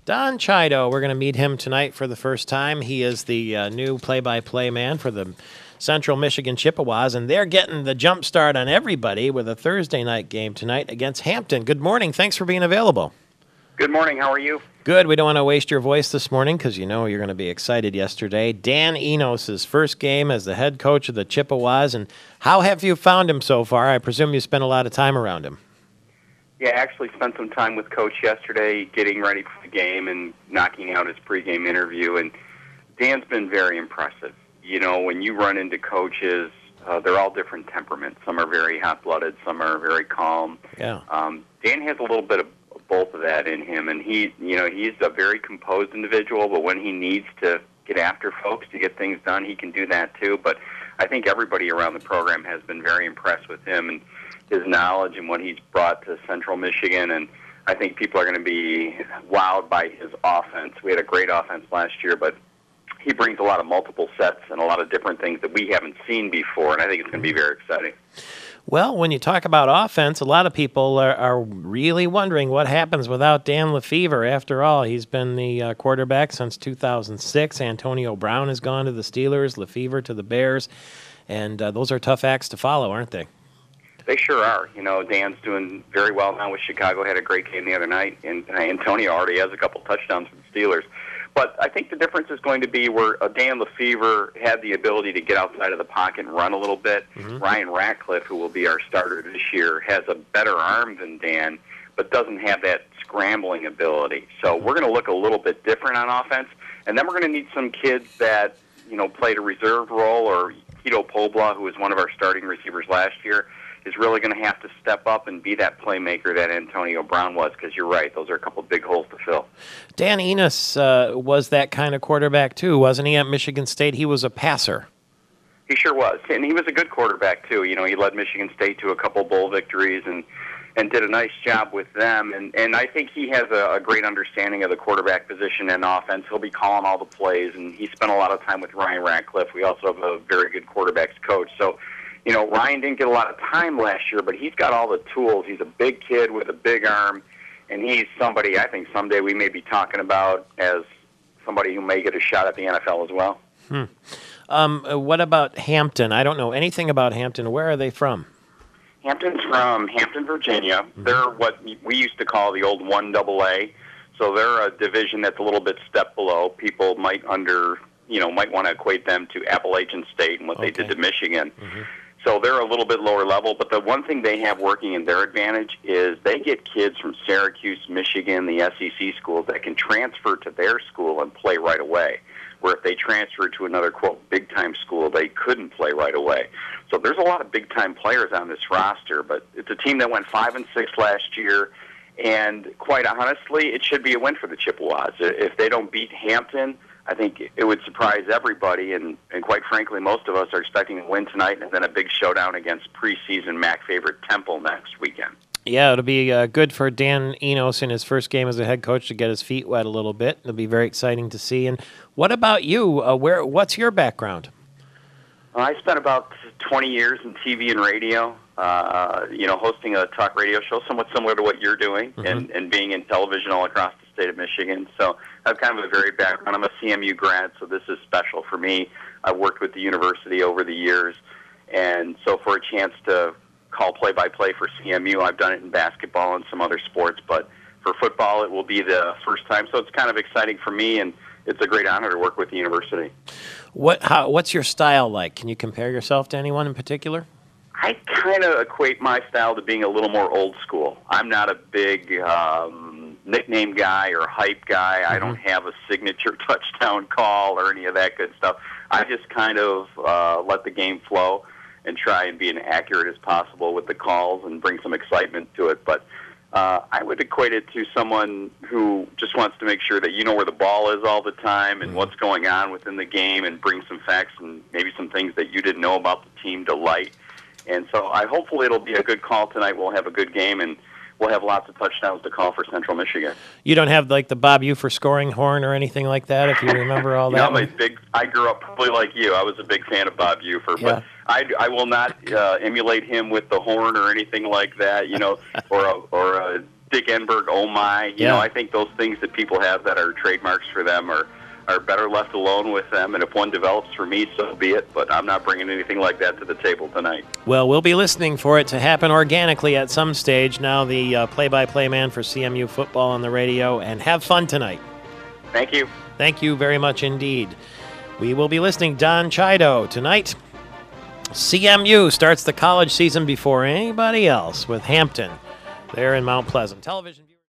Don Chiodo, we're going to meet him tonight for the first time. He is the new play-by-play man for the Central Michigan Chippewas, and they're getting the jump start on everybody with a Thursday night game tonight against Hampton. Good morning. Thanks for being available. Good morning. How are you? Good. We don't want to waste your voice this morning because you know you're going to be excited yesterday. Dan Enos' first game as the head coach of the Chippewas, and how have you found him so far? I presume you spent a lot of time around him. Yeah, I actually spent some time with Coach yesterday getting ready for the game and knocking out his pregame interview, and Dan's been very impressive. You know, when you run into coaches, they're all different temperaments. Some are very hot-blooded, some are very calm. Yeah. Dan has a little bit of both of that in him, and he's a very composed individual, but when he needs to get after folks to get things done, he can do that too. But I think everybody around the program has been very impressed with him and his knowledge and what he's brought to Central Michigan, and I think people are going to be wowed by his offense. We had a great offense last year, but he brings a lot of multiple sets and a lot of different things that we haven't seen before, and I think it's going to be very exciting. Well, when you talk about offense, a lot of people are really wondering what happens without Dan Lefevre. After all, he's been the quarterback since 2006. Antonio Brown has gone to the Steelers, Lefevre to the Bears, and those are tough acts to follow, aren't they? They sure are. You know, Dan's doing very well now with Chicago. Had a great game the other night, and Antonio already has a couple touchdowns for the Steelers. But I think the difference is going to be where Dan Lefevre had the ability to get outside of the pocket and run a little bit. Mm-hmm. Ryan Ratcliffe, who will be our starter this year, has a better arm than Dan, but doesn't have that scrambling ability. So we're going to look a little bit different on offense. And then we're going to need some kids that, you know, played a reserve role, or Chiodo, who was one of our starting receivers last year, is really going to have to step up and be that playmaker that Antonio Brown was, because you're right, those are a couple of big holes to fill. Dan Enos was that kind of quarterback too, wasn't he, at Michigan State? He was a passer. He sure was, and he was a good quarterback too. You know, he led Michigan State to a couple bowl victories and did a nice job with them, and I think he has a great understanding of the quarterback position and offense. He'll be calling all the plays, and he spent a lot of time with Ryan Ratcliffe. We also have a very good quarterbacks coach, so you know, Ryan didn't get a lot of time last year, but he's got all the tools. He's a big kid with a big arm, and he's somebody I think someday we may be talking about as somebody who may get a shot at the NFL as well. What about Hampton? I don't know anything about Hampton. Where are they from? Hampton's from Hampton, Virginia. Mm-hmm. They're what we used to call the old 1AA, so they're a division that's a little bit step below. People might want to equate them to Appalachian State and what they did to Michigan. Mm-hmm. So they're a little bit lower level, but the one thing they have working in their advantage is they get kids from Syracuse, Michigan, the SEC schools that can transfer to their school and play right away, where if they transfer to another, quote, big-time school, they couldn't play right away. So there's a lot of big-time players on this roster, but it's a team that went 5-6 last year, and quite honestly, it should be a win for the Chippewas. If they don't beat Hampton, I think it would surprise everybody, and quite frankly, most of us are expecting a win tonight and then a big showdown against preseason MAC favorite Temple next weekend. Yeah, it'll be good for Dan Enos in his first game as a head coach to get his feet wet a little bit. It'll be very exciting to see. And what about you? What's your background? I spent about 20 years in TV and radio, hosting a talk radio show, somewhat similar to what you're doing, mm-hmm. and being in television all across the state of Michigan. So I have kind of a varied background. I'm a CMU grad, so this is special for me. I've worked with the university over the years, and so for a chance to call play-by-play for CMU, I've done it in basketball and some other sports, but for football it will be the first time. So it's kind of exciting for me, and it's a great honor to work with the university. What's your style like? Can you compare yourself to anyone in particular? I kind of equate my style to being a little more old school. I'm not a big nickname guy or hype guy. Mm-hmm. I don't have a signature touchdown call or any of that good stuff. I just kind of let the game flow and try and be as accurate as possible with the calls and bring some excitement to it. But I would equate it to someone who just wants to make sure that you know where the ball is all the time and what's going on within the game, and bring some facts and maybe some things that you didn't know about the team to light. And so hopefully it'll be a good call tonight. We'll have a good game, and we'll have lots of touchdowns to call for Central Michigan. You don't have like the Bob Ufer scoring horn or anything like that, if you remember all that? I grew up probably like you. I was a big fan of Bob Ufer, but I will not emulate him with the horn or anything like that, or a Dick Enberg, oh my. You know, I think those things that people have that are trademarks for them are better left alone with them. And if one develops for me, so be it. But I'm not bringing anything like that to the table tonight. Well, we'll be listening for it to happen organically at some stage. Now the play-by-play man for CMU football on the radio. And have fun tonight. Thank you. Thank you very much indeed. We will be listening Don Chiodo tonight. CMU starts the college season before anybody else with Hampton there in Mount Pleasant. Television.